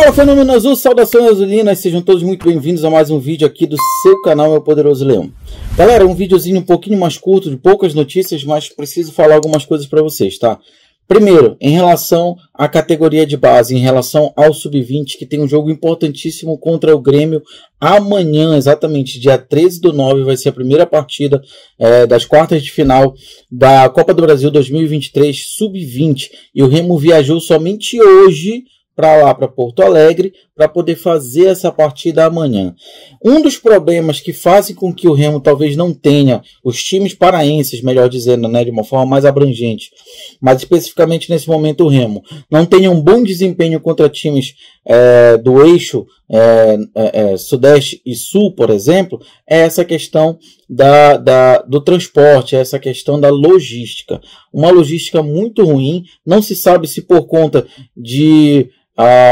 Fala, Fenômeno Azul, saudações azulinas, sejam todos muito bem-vindos a mais um vídeo aqui do seu canal, Meu Poderoso Leão. Galera, um videozinho um pouquinho mais curto, de poucas notícias, mas preciso falar algumas coisas para vocês, tá? Primeiro, em relação à categoria de base, em relação ao Sub-20, que tem um jogo importantíssimo contra o Grêmio amanhã, exatamente dia 13/9, vai ser a primeira partida das quartas de final da Copa do Brasil 2023 Sub-20. E o Remo viajou somente hoje para lá, para Porto Alegre, para poder fazer essa partida amanhã. Um dos problemas que fazem com que o Remo talvez não tenha, os times paraenses, melhor dizendo, né, de uma forma mais abrangente, mas especificamente nesse momento o Remo, não tenha um bom desempenho contra times do eixo Sudeste e Sul, por exemplo, é essa questão do transporte, é essa questão da logística. Uma logística muito ruim, não se sabe se por conta de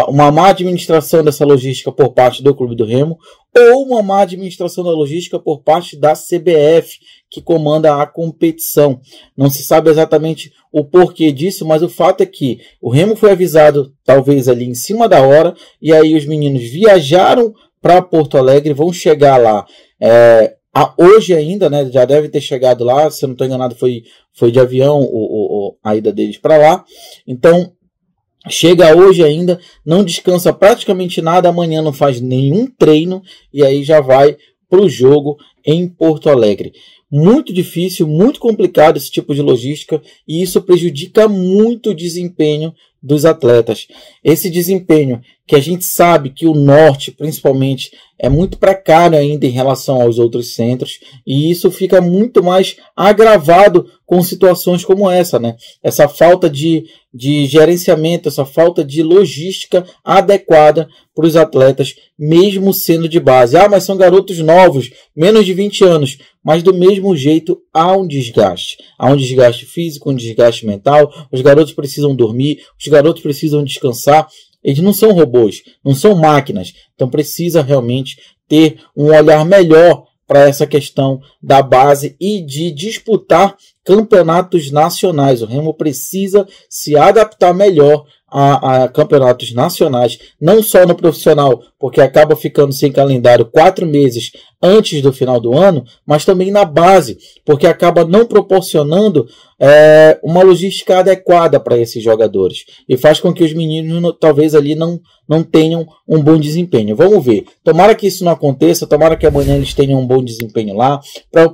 uma má administração dessa logística por parte do Clube do Remo ou uma má administração da logística por parte da CBF, que comanda a competição. Não se sabe exatamente o porquê disso, mas o fato é que o Remo foi avisado, talvez ali em cima da hora, e aí os meninos viajaram para Porto Alegre, vão chegar lá hoje ainda, né? Já deve ter chegado lá, se eu não estou enganado, foi de avião a ida deles para lá. Então, chega hoje ainda, não descansa praticamente nada, amanhã não faz nenhum treino e aí já vai para o jogo em Porto Alegre. Muito difícil, muito complicado esse tipo de logística e isso prejudica muito o desempenho dos atletas. Esse desempenho que a gente sabe que o norte, principalmente, é muito precário ainda em relação aos outros centros e isso fica muito mais agravado com situações como essa, né? Essa falta de gerenciamento, essa falta de logística adequada para os atletas, mesmo sendo de base. Ah, mas são garotos novos, menos de 20 anos, mas do mesmo jeito há um desgaste. Há um desgaste físico, um desgaste mental, os garotos precisam dormir, os garotos precisam descansar. Eles não são robôs, não são máquinas, então precisa realmente ter um olhar melhor para essa questão da base e de disputar campeonatos nacionais. O Remo precisa se adaptar melhor a campeonatos nacionais, não só no profissional, porque acaba ficando sem calendário 4 meses antes do final do ano, mas também na base, porque acaba não proporcionando uma logística adequada para esses jogadores e faz com que os meninos talvez ali não tenham um bom desempenho. Vamos ver. Tomara que isso não aconteça, tomara que amanhã eles tenham um bom desempenho lá,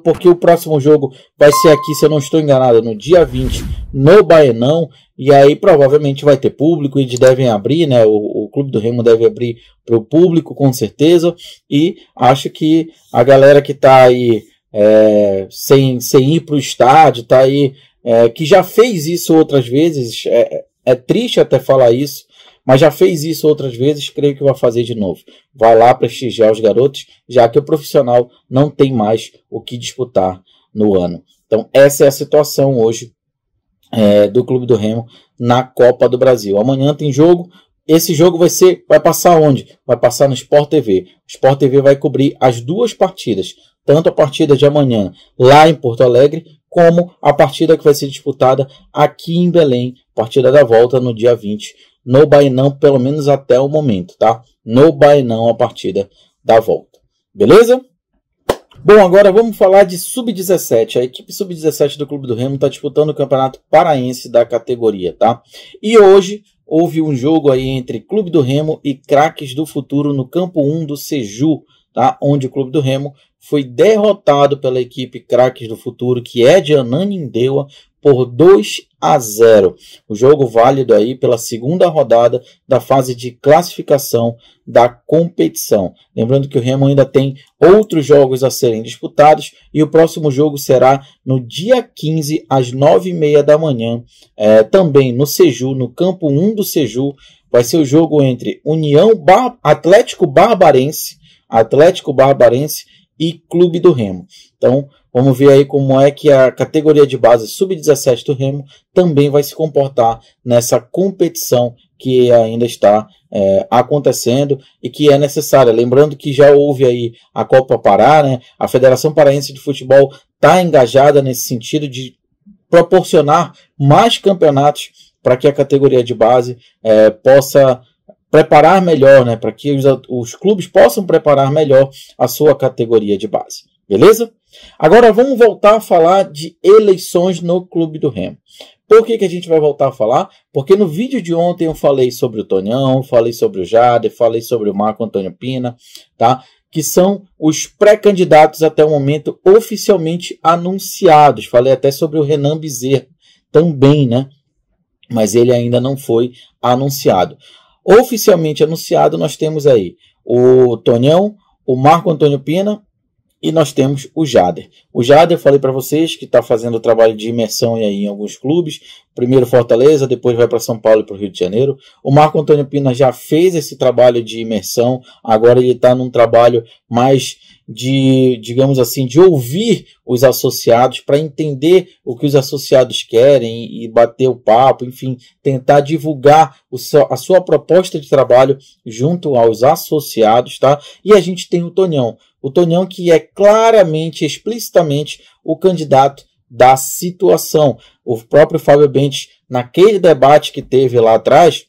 porque o próximo jogo vai ser aqui, se eu não estou enganado, no dia 20, no Baenão, e aí provavelmente vai ter público, eles devem abrir, né? O Clube do Remo deve abrir para o público, com certeza, e acho que a galera que está aí sem ir para o estádio, está aí, que já fez isso outras vezes, é triste até falar isso, mas já fez isso outras vezes, creio que vai fazer de novo. Vai lá prestigiar os garotos, já que o profissional não tem mais o que disputar no ano. Então essa é a situação hoje do Clube do Remo na Copa do Brasil. Amanhã tem jogo. Esse jogo vai passar onde? Vai passar no Sport TV. O Sport TV vai cobrir as duas partidas, tanto a partida de amanhã lá em Porto Alegre, como a partida que vai ser disputada aqui em Belém, partida da volta no dia 20, no Baenão, pelo menos até o momento, tá? No Baenão a partida da volta. Beleza? Bom, agora vamos falar de Sub-17. A equipe Sub-17 do Clube do Remo está disputando o Campeonato Paraense da categoria, tá? E hoje houve um jogo aí entre Clube do Remo e Craques do Futuro no Campo 1 do Seju, tá? Onde o Clube do Remo foi derrotado pela equipe Craques do Futuro, que é de Ananindeua, por 2-0. O jogo válido aí pela segunda rodada da fase de classificação da competição. Lembrando que o Remo ainda tem outros jogos a serem disputados e o próximo jogo será no dia 15 às 9h30 da manhã, também no Seju, no Campo 1 do Seju. Vai ser o jogo entre Atlético Barbarense e Clube do Remo. Então, vamos ver aí como é que a categoria de base Sub-17 do Remo também vai se comportar nessa competição que ainda está acontecendo e que é necessária. Lembrando que já houve aí a Copa Pará, né? A Federação Paraense de Futebol está engajada nesse sentido de proporcionar mais campeonatos para que a categoria de base possa preparar melhor, né, para que os clubes possam preparar melhor a sua categoria de base. Beleza? Agora vamos voltar a falar de eleições no Clube do Remo. Por que a gente vai voltar a falar? Porque no vídeo de ontem eu falei sobre o Tonhão, falei sobre o Jader, falei sobre o Marco Antônio Pina, tá? Que são os pré-candidatos até o momento oficialmente anunciados. Falei até sobre o Renan Bezerra também, né? Mas ele ainda não foi anunciado. Oficialmente anunciado, nós temos aí o Tonhão, o Marco Antônio Pina e nós temos o Jader. O Jader, eu falei para vocês que está fazendo o trabalho de imersão aí em alguns clubes. Primeiro Fortaleza, depois vai para São Paulo e para o Rio de Janeiro. O Marco Antônio Pina já fez esse trabalho de imersão. Agora ele está num trabalho mais de, digamos assim, de ouvir os associados para entender o que os associados querem e bater o papo, enfim, tentar divulgar a sua proposta de trabalho junto aos associados, tá? E a gente tem o Tonhão. O Tonhão que é claramente, explicitamente o candidato da situação. O próprio Fábio Bentes, naquele debate que teve lá atrás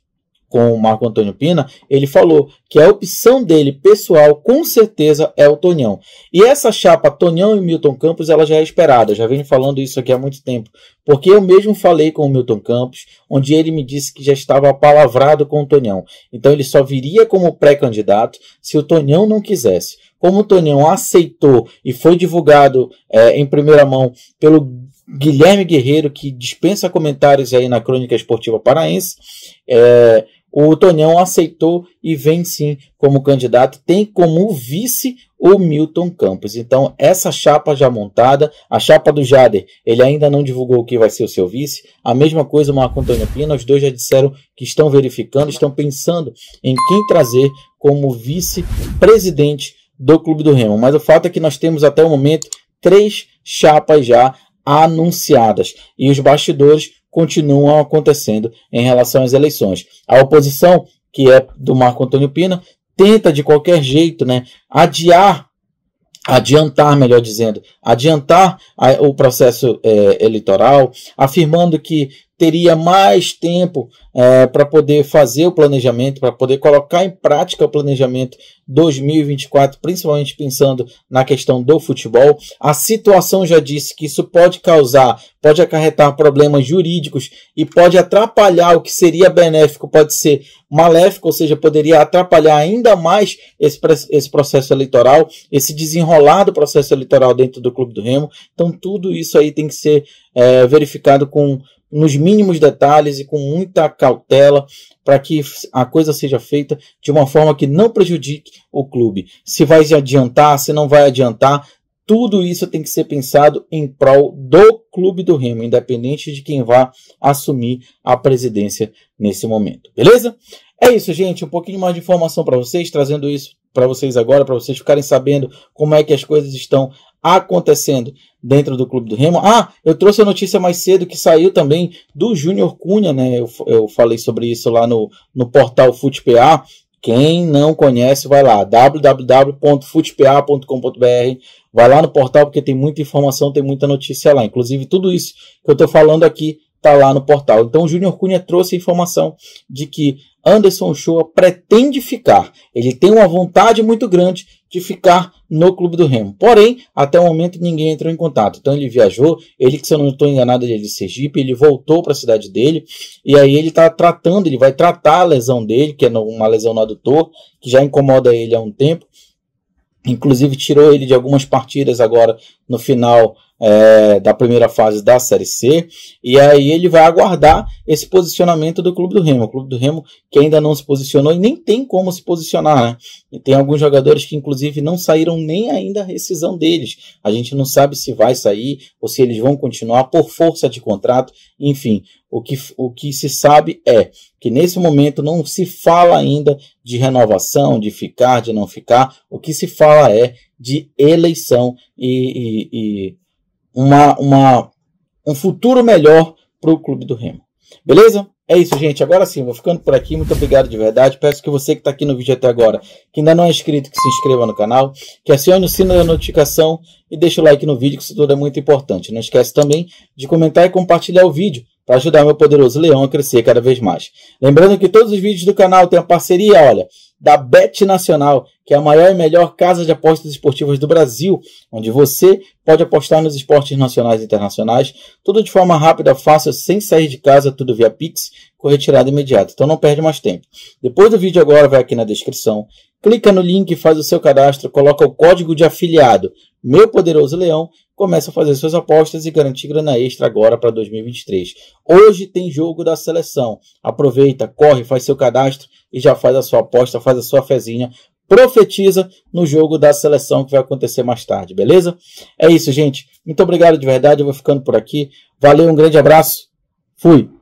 com o Marco Antônio Pina, ele falou que a opção dele pessoal com certeza é o Tonhão. E essa chapa Tonhão e Milton Campos ela já é esperada, já venho falando isso aqui há muito tempo, porque eu mesmo falei com o Milton Campos, onde ele me disse que já estava apalavrado com o Tonhão. Então ele só viria como pré-candidato se o Tonhão não quisesse. Como o Tonhão aceitou e foi divulgado em primeira mão pelo Guilherme Guerreiro, que dispensa comentários aí na Crônica Esportiva Paraense, o Tonhão aceitou e vem sim como candidato, tem como vice o Milton Campos. Então essa chapa já montada, a chapa do Jader, ele ainda não divulgou o que vai ser o seu vice, a mesma coisa o Marco Antônio Pina, os dois já disseram que estão verificando, estão pensando em quem trazer como vice-presidente do Clube do Remo, mas o fato é que nós temos até o momento 3 chapas já anunciadas e os bastidores continuam acontecendo em relação às eleições. A oposição, que é do Marco Antônio Pina, tenta de qualquer jeito, né, adiantar o processo eleitoral, afirmando que teria mais tempo para poder fazer o planejamento, para poder colocar em prática o planejamento 2024, principalmente pensando na questão do futebol. A situação já disse que isso pode acarretar problemas jurídicos e pode atrapalhar o que seria benéfico, pode ser maléfico, ou seja, poderia atrapalhar ainda mais esse processo eleitoral, esse desenrolar do processo eleitoral dentro do Clube do Remo. Então tudo isso aí tem que ser verificado nos mínimos detalhes e com muita cautela para que a coisa seja feita de uma forma que não prejudique o clube. Se vai adiantar, se não vai adiantar, tudo isso tem que ser pensado em prol do Clube do Remo, independente de quem vá assumir a presidência nesse momento. Beleza? É isso, gente. Um pouquinho mais de informação para vocês, trazendo isso para vocês agora, para vocês ficarem sabendo como é que as coisas estão acontecendo dentro do Clube do Remo. Eu trouxe a notícia mais cedo que saiu também do Júnior Cunha, né? Eu falei sobre isso lá no portal FutePA. Quem não conhece, vai lá, www.futepa.com.br, vai lá no portal porque tem muita informação, tem muita notícia lá. Inclusive tudo isso que eu estou falando aqui está lá no portal. Então o Júnior Cunha trouxe a informação de que Anderson Ochoa pretende ficar. Ele tem uma vontade muito grande de ficar no Clube do Remo. Porém, até o momento ninguém entrou em contato. Então ele viajou, ele, que se eu não estou enganado, ele é de Sergipe, ele voltou para a cidade dele, e aí ele está tratando, ele vai tratar a lesão dele, que é uma lesão no adutor, que já incomoda ele há um tempo. Inclusive tirou ele de algumas partidas agora no final da primeira fase da Série C, e aí ele vai aguardar esse posicionamento do Clube do Remo. O Clube do Remo que ainda não se posicionou e nem tem como se posicionar, né? E tem alguns jogadores que inclusive não saíram nem ainda a rescisão deles. A gente não sabe se vai sair ou se eles vão continuar por força de contrato. Enfim, o que se sabe é que nesse momento não se fala ainda de renovação, de ficar, de não ficar. O que se fala é de eleição e um futuro melhor para o Clube do Remo. Beleza? É isso, gente. Agora sim, vou ficando por aqui. Muito obrigado de verdade. Peço que você que está aqui no vídeo até agora, que ainda não é inscrito, que se inscreva no canal, que acione o sino da notificação e deixe o like no vídeo, que isso tudo é muito importante. Não esquece também de comentar e compartilhar o vídeo para ajudar meu poderoso leão a crescer cada vez mais. Lembrando que todos os vídeos do canal têm a parceria, olha, da Bet Nacional, que é a maior e melhor casa de apostas esportivas do Brasil, onde você pode apostar nos esportes nacionais e internacionais, tudo de forma rápida, fácil, sem sair de casa, tudo via Pix, com retirada imediata. Então não perde mais tempo. Depois do vídeo agora, vai aqui na descrição, clica no link, faz o seu cadastro, coloca o código de afiliado, Meu Poderoso Leão, começa a fazer suas apostas e garantir grana extra agora para 2023. Hoje tem jogo da seleção. Aproveita, corre, faz seu cadastro e já faz a sua aposta, faz a sua fezinha. Profetiza no jogo da seleção que vai acontecer mais tarde, beleza? É isso, gente. Muito obrigado de verdade. Eu vou ficando por aqui. Valeu, um grande abraço. Fui!